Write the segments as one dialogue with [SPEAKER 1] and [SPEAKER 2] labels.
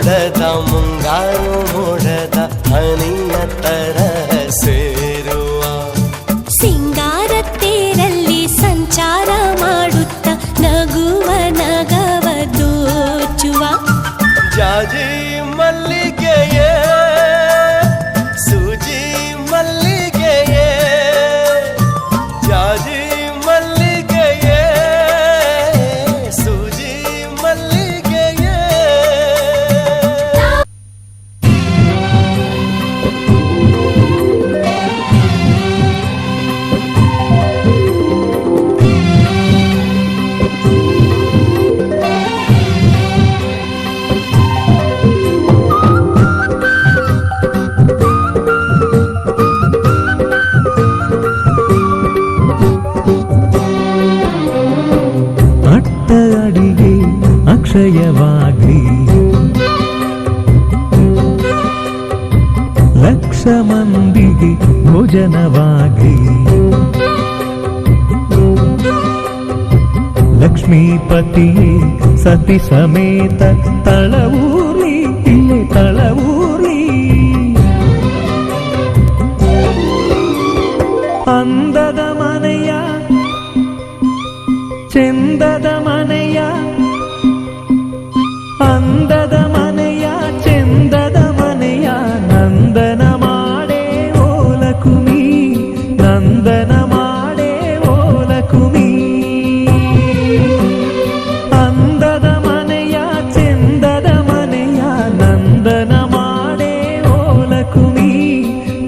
[SPEAKER 1] ಮೋಡದ ಮುಂಗಾರು ಮೋಡದ ಹನಿಯ ತರ ಸೇರುವ
[SPEAKER 2] ಸಿಂಗಾರ ತೇರಲ್ಲಿ ಸಂಚಾರ ಮಾಡುತ್ತ ನಗುವ ನಗವ ದೋಚುವ
[SPEAKER 1] ಜಾಜಿ ಮಲ್ಲಿಗೆಯೇ ಸೂಜಿ ಮಲ್ಲಿಗೆಯೇ ಜಾಜಿ ಮಲ್ಲಿಗೆಯೇ ಸೂಜಿ ಮಲ್ಲಿಗೆಯೇ
[SPEAKER 3] ಅಡಿಗೆ ಅಕ್ಷಯವಾಗ್ಲಿ ಲಕ್ಷ ಮಂದಿಗೆ ಭೋಜನವಾಗ್ಲಿ ಲಕ್ಷ್ಮೀಪತಿಯೇ ಸತಿ ಸಮೇತ ತಳವೂರಿ ಇಲ್ಲೇ ತಳವೂರಿ ಅಂದದ ಮನೆಯ ಚೆಂದದ ಮನೆಯ ಅಂದದ ಮನೆಯ ಚೆಂದದ ಮನೆಯ ನಂದನ ಮಾಡೇ ಓಲಕುಮಿ ನಂದನ ಮಾಡೇ ಓಲಕುಮಿ ಅಂದದ ಮನೆಯ ಚೆಂದದ ಮನೆಯ ನಂದನ ಮಾಡೇ ಓಲಕುಮಿ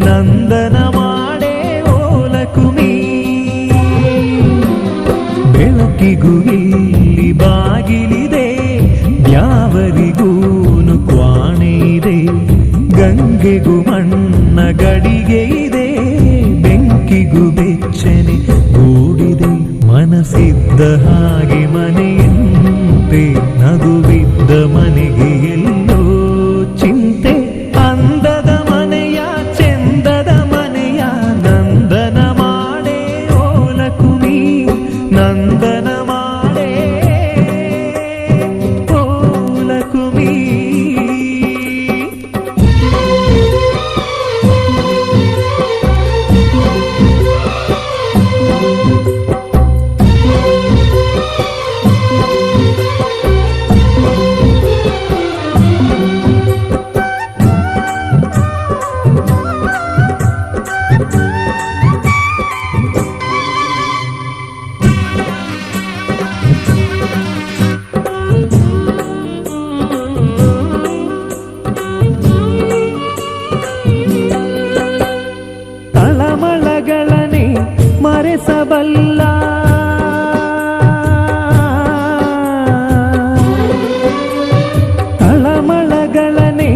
[SPEAKER 3] ನಂದನ ಮಾಡೇ ಓಲಕುಮಿ ಬೆಳಕಿಗೂ ಇಲ್ಲಿ ಬಾಗಿಲಿದೆ ಯಾವರಿಗೂನು ಕ್ವಾಣೆ ಇದೆ ಗಂಗೆಗೂ ಮಣ್ಣ ಗಡಿಗೆ ಇದೆ ಬೆಂಕಿಗೂ ಬೆಚ್ಚನೆ ಗೂಡಿದೆ ಮನಸ್ಸಿದ್ದ ಹಾಗೆ ಮನೆಯಂತೆ ನಗುವಿದ್ದ ಮನೆಗೆ ಎಲ್ಲೋ ಚಿಂತೆ ಅಂದದ ಮನೆಯ ಚೆಂದದ ಮನೆಯ ನಂದನ ಮಾಡೇ ಓಲಕುಮಿ ನಂದನ ಮಾಡೇ ಓಲಕುಮಿ ತಳಮಳಗಳನೆ ಮರೆಸಬಲ್ಲ ತಳಮಳಗಳನೆ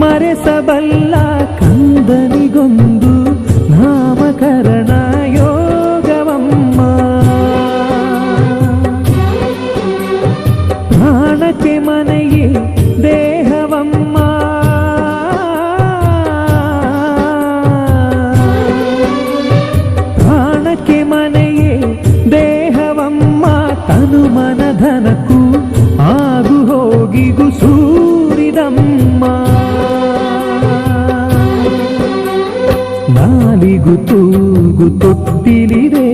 [SPEAKER 3] ಮರೆಸಬಲ್ಲ ಕಂದನಿಗೊಂದು ನಾಮಕರಣ ಯೋಗವಮ್ಮ ಪ್ರಾಣಕ್ಕೆ ಮನೆಯೇ ದೇಹವಮ್ಮ ಪ್ರಾಣಕ್ಕೆ ಮನೆಯೇ ದೇಹವಮ್ಮ ತನು ಮನಧನಕ್ಕೂ ಆಗು ಹೋಗಿಗೂ ಸೂರಿದಮ್ಮ ನಾಲಿಗೂ ತೂಗು ತೊಟ್ಟಿಲಿದೆ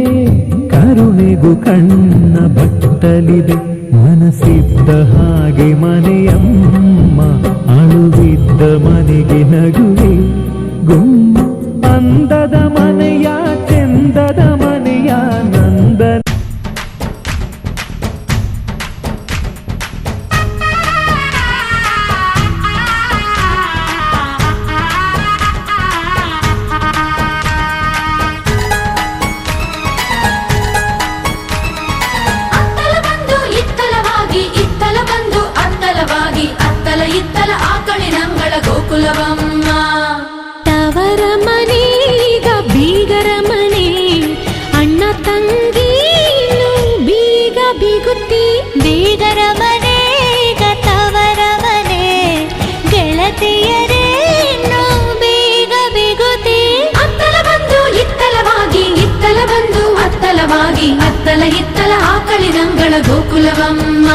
[SPEAKER 3] ಕರುಣೆಗೂ ಕಣ್ಣ ಬಟ್ಟಲಿದೆ ಮನಸ್ಸಿದ್ದ ಹಾಗೆ ಮನೆಯಮ್ಮ ಅಳುವಿದ್ದ ಮನೆಗೆ ನಗುವೆ ಗುಮ್ಮ ಅಂದದ ಮನೆಯ ಚೆಂದದ ಮನೆಯ ನಂದನ
[SPEAKER 4] ಇತ್ತಲ ಆಕಳಿನಂಗಳ ಗೋಕುಲವಮ್ಮ
[SPEAKER 2] ತವರ ಮನೆಗ ಬೀಗರ ಮನೆ ಅಣ್ಣ ತಂಗೀನು ಬೀಗ ಬಿಗುತ್ತಿ
[SPEAKER 5] ಬೀಗರ ಮನೆಗ ತವರ ಮನೆ ಗೆಳತಿಯರೇನು ಬೀಗ ಬಿಗುತ್ತಿ
[SPEAKER 4] ಅತ್ತಲ ಬಂದು ಇತ್ತಲವಾಗಿ ಇತ್ತಲ ಬಂದು ಅತ್ತಲವಾಗಿ ಅತ್ತಲ ಇತ್ತಲ ಆಕಳಿನಂಗಳ ಗೋಕುಲವಮ್ಮ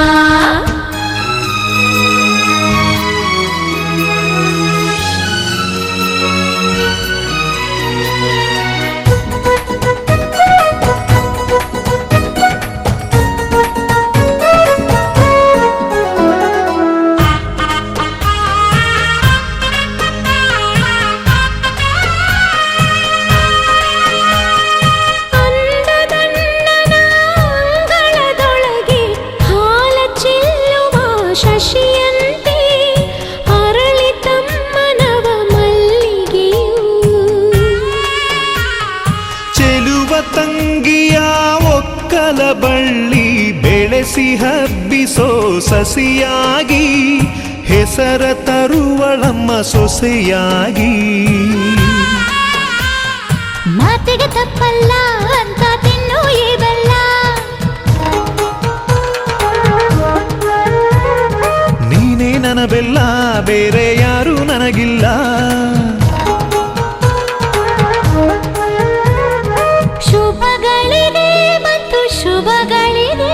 [SPEAKER 3] ತಳ್ಳಿ ಬೆಳೆಸಿ ಹಬ್ಬಿಸೋ ಸಸಿಯಾಗಿ ಹೆಸರ ತರುವಳಮ್ಮ ಸೊಸೆಯಾಗಿ.
[SPEAKER 5] ಮಾತಿಗೆ ತಪ್ಪಲ್ಲ ಅಂತ ತಿನ್ನು ಈ ಬೆಲ್ಲ.
[SPEAKER 3] ನೀನೇ ನನ್ನ ಬೆಲ್ಲ, ಬೇರೆ ಯಾರು ನನಗಿಲ್ಲ.
[SPEAKER 5] ಶುಭಗಳಿಗೆ ಮತ್ತು ಶುಭಗಳಿಗೆ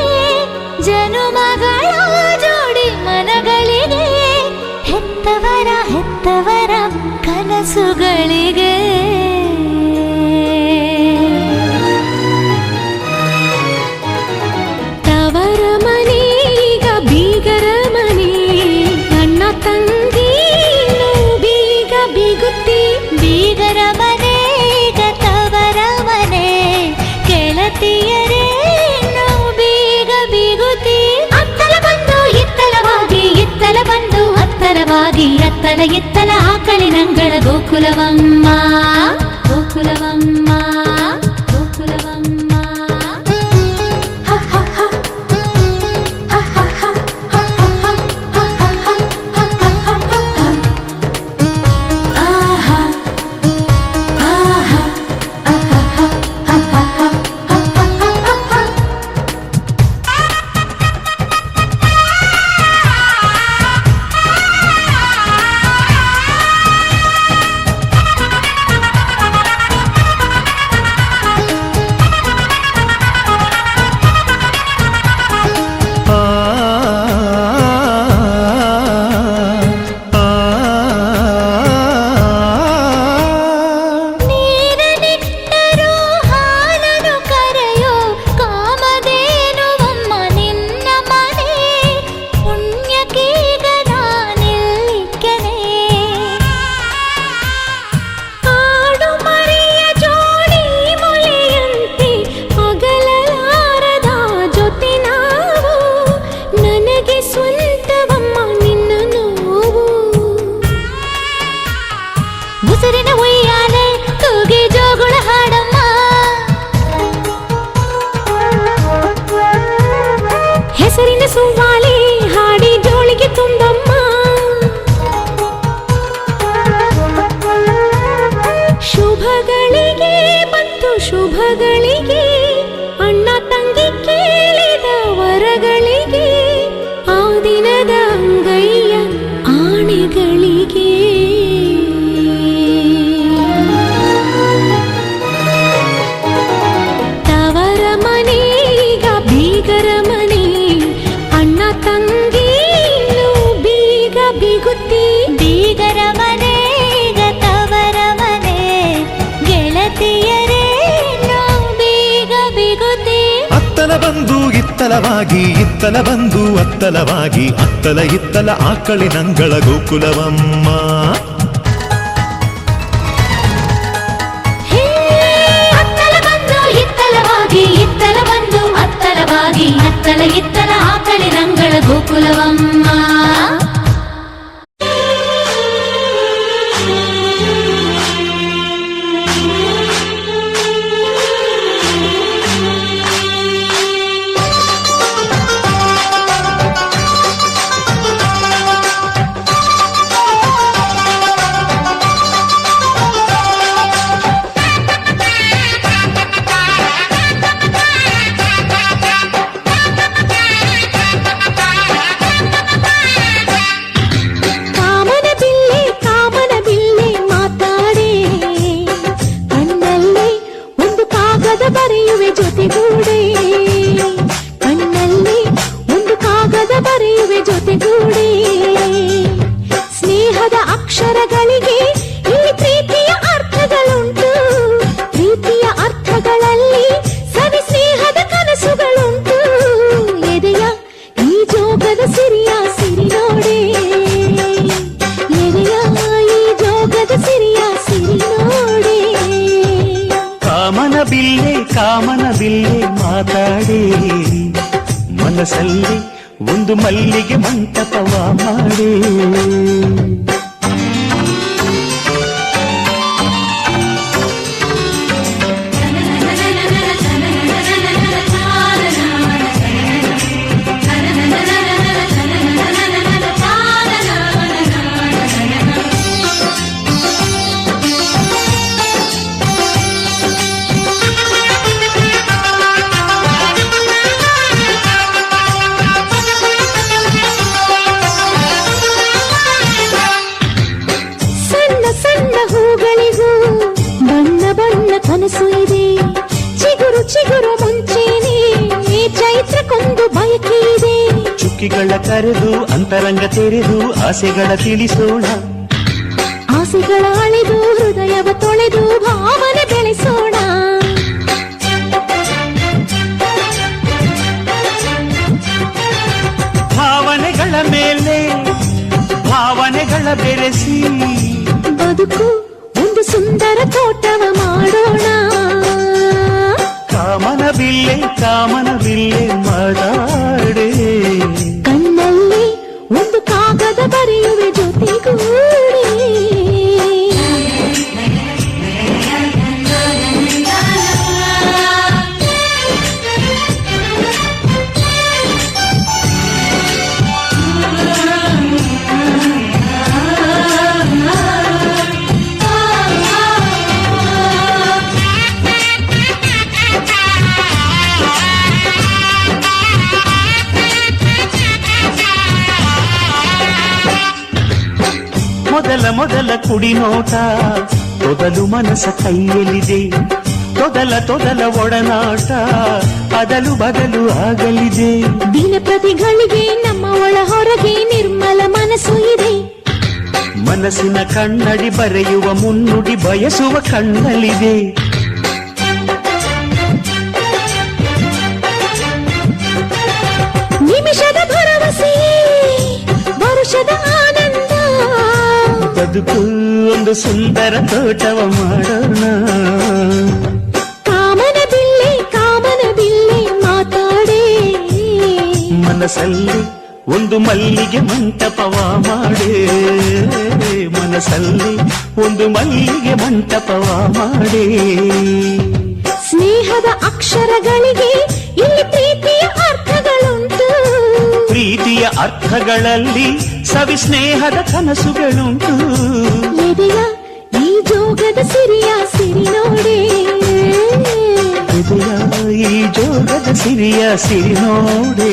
[SPEAKER 5] ಜನುಮಗಳ ಜೋಡಿ ಮನಗಳಿಗೆ ಹೆತ್ತವರ ಕನಸುಗಳಿಗೆ.
[SPEAKER 2] ತವರ ಮನೆಗ ಬೀಗರ ಮನೆ, ಅಣ್ಣ ತಂಗಿ ಬೀಗ ಬೀಗುತ್ತಿ.
[SPEAKER 5] ಬೀಗರ ಮನೆಗ ತವರ ಮನೆ, ಗೆಳತಿಯರೇ ನಾವು ಬೀಗ ಬೀಗುತ್ತಿ. ಅತ್ತಲ ಬಂದು ಇತ್ತಲವಾಗಿ, ಇತ್ತಲ ಬಂದು ಅತ್ತಲವಾಗಿ, ಅತ್ತಲ ಇತ್ತಲ ಆಕಳಿನಂಗಳ ಗೋಕುಲವಮ್ಮ, ಗೋಕುಲವಮ್ಮ, ಗೋಕುಲವಮ್ಮ. ಉಸಿರಿನ ಉಯ್ಯಾಲೆ ತೂಗಿ ಜೋಗುಳ ಹಾಡಮ್ಮ,
[SPEAKER 2] ಹೆಸರಿನ ಸುವಾಲಿ ಹಾಡಿ ಜೋಳಿಗೆ ತುಂಬಮ್ಮ. ಶುಭಗಳಿಗೆ ಮತ್ತು ಶುಭಗಳಿಗೆ ಅಣ್ಣ ತಂಗಿ ಕೇಳಿದ ವರಗಳಿಗೆ, ಆ ದಿನದ ಅಂಗೈಯ ಆಣೆಗಳಿಗೆ. ತವರ ಮನೆಗ ಬೀಗರ ಮನೆ, ಅಣ್ಣ ತಂಗಿ ಬೀಗ ಬೀಗುತ್ತಿ.
[SPEAKER 5] ಬೀಗರ ಮನೆಗ ತವರ ಮನೆ, ಗೆಳತಿಯರೇ ನಾವು ಬೀಗ ಬೀಗುತ್ತಿ.
[SPEAKER 3] ಅತ್ತಲ ಬಂದು ಇತ್ತಲವಾಗಿ, ಇತ್ತಲ ಬಂದು ಅತ್ತಲವಾಗಿ, ಅತ್ತಲ ಇತ್ತಲ ಆಕಳಿನಂಗಳ ಗೋಕುಲವಮ್ಮ.
[SPEAKER 5] ಅತ್ತಲ ಬಂದು ಇತ್ತಲವಾಗಿ, ಇತ್ತಲ ಬಂದು ಅತ್ತಲವಾಗಿ, ಅತ್ತಲ ಇತ್ತಲ ಆಕಳಿನಂಗಳ ಗೋಕುಲವಮ್ಮ.
[SPEAKER 3] ಕಾಮನ ಬಿಲ್ಲೆ ಮಾತಾಡಿ ಮನಸ್ಸಲ್ಲಿ ಒಂದು ಮಲ್ಲಿಗೆ ಮಂಟಪವ ಮಾಡಿ ಹಕ್ಕಿಗಳ ಕರೆದು ಅಂತರಂಗ ತೆರೆದು ಆಸೆಗಳ ತಿಳಿಸೋಣ.
[SPEAKER 2] ಆಸೆಗಳ ಅಳೆದು ಹೃದಯವ ತೊಳೆದು ಭಾವನೆ ಬೆಳೆಸೋಣ.
[SPEAKER 3] ಭಾವನೆಗಳ ಮೇಲೆ ಭಾವನೆಗಳ ಬೆರೆಸಿ
[SPEAKER 2] ಬದುಕು ಒಂದು ಸುಂದರ ತೋಟವ ಮಾಡೋಣ.
[SPEAKER 3] ಕಾಮನ ಬಿಲ್ಲೆ ಮಾತಾಡೆ
[SPEAKER 2] ಕಣ್ಣಲ್ಲಿ ಒಂದು ಕಾಗದ ಬರೆಯುವೆ ಜೊತೆಗೂಡಿ.
[SPEAKER 3] ಮೊದಲ ಕುಡಿನೋಟ ತೊದಲು ಮನಸ ಕೈಯಲ್ಲಿದೆ. ತೊದಲ ಒಡನಾಟ ಅದಲು ಬದಲು ಆಗಲಿದೆ.
[SPEAKER 2] ದಿನ ಪ್ರತಿಗಳಿಗೆ ನಮ್ಮ ಒಳ ಹೊರಗೆ ನಿರ್ಮಲ ಮನಸ್ಸು ಇದೆ.
[SPEAKER 3] ಮನಸ್ಸಿನ ಕನ್ನಡಿ ಬರೆಯುವ ಮುನ್ನುಡಿ ಬಯಸುವ ಕಣ್ಣಲ್ಲಿದೆ.
[SPEAKER 2] ನಿಮಿಷದ ಭರವಸೆ ವರುಷದ ಆನಂದ.
[SPEAKER 3] ಬದುಕು ಒಂದು ಸುಂದರ ತೋಟವ ಮಾಡೋಣ.
[SPEAKER 2] ಕಾಮನ ಬಿಲ್ಲೆ ಮಾತಾಡೆ.
[SPEAKER 3] ಮನಸ್ಸಲ್ಲಿ ಒಂದು ಮಲ್ಲಿಗೆ ಮಂಟಪವ ಮಾಡೆ. ಮನಸ್ಸಲ್ಲಿ ಒಂದು ಮಲ್ಲಿಗೆ ಮಂಟಪವ ಮಾಡೆ.
[SPEAKER 2] ಸ್ನೇಹದ ಅಕ್ಷರಗಳಿಗೆ ಇಲ್ಲಿ ಪ್ರೀತಿಯ ಅರ್ಥಗಳುಂಟು.
[SPEAKER 3] ಪ್ರೀತಿಯ ಅರ್ಥಗಳಲ್ಲಿ ಸವಿ ಸ್ನೇಹದ ಕನಸುಗಳುಂಟು.
[SPEAKER 2] ಎದೆಯ ಈ ಜೋಗದ ಸಿರಿಯ ಸಿರಿ ನೋಡೆ.
[SPEAKER 3] ಹೃದಯ ಈ ಜೋಗದ ಸಿರಿಯ ಸಿರಿ ನೋಡೆ.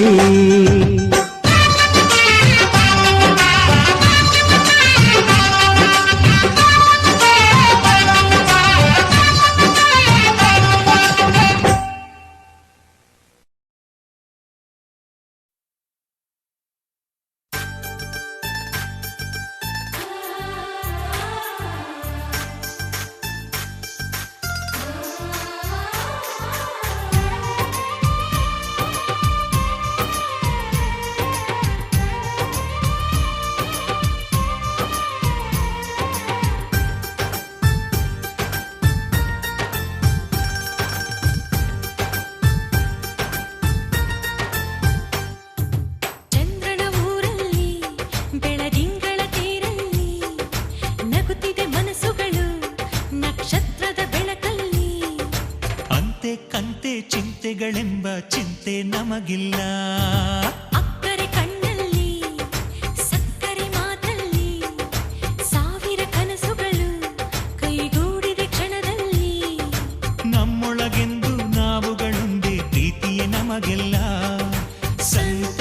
[SPEAKER 3] ಚಿಂತೆಗಳೆಂಬ ಚಿಂತೆ ನಮಗಿಲ್ಲ.
[SPEAKER 2] ಅಕ್ಕರೆ ಕಣ್ಣಲ್ಲಿ ಸಕ್ಕರೆ ಮಾತಲ್ಲಿ ಸಾವಿರ ಕನಸುಗಳು ಕೈಗೂಡಿದ ಕ್ಷಣದಲ್ಲಿ.
[SPEAKER 3] ನಮ್ಮೊಳಗೆಂದು ನಾವುಗಳೊಂದೇ ಪ್ರೀತಿಯೇ ನಮಗೆಲ್ಲ. ಸಂತ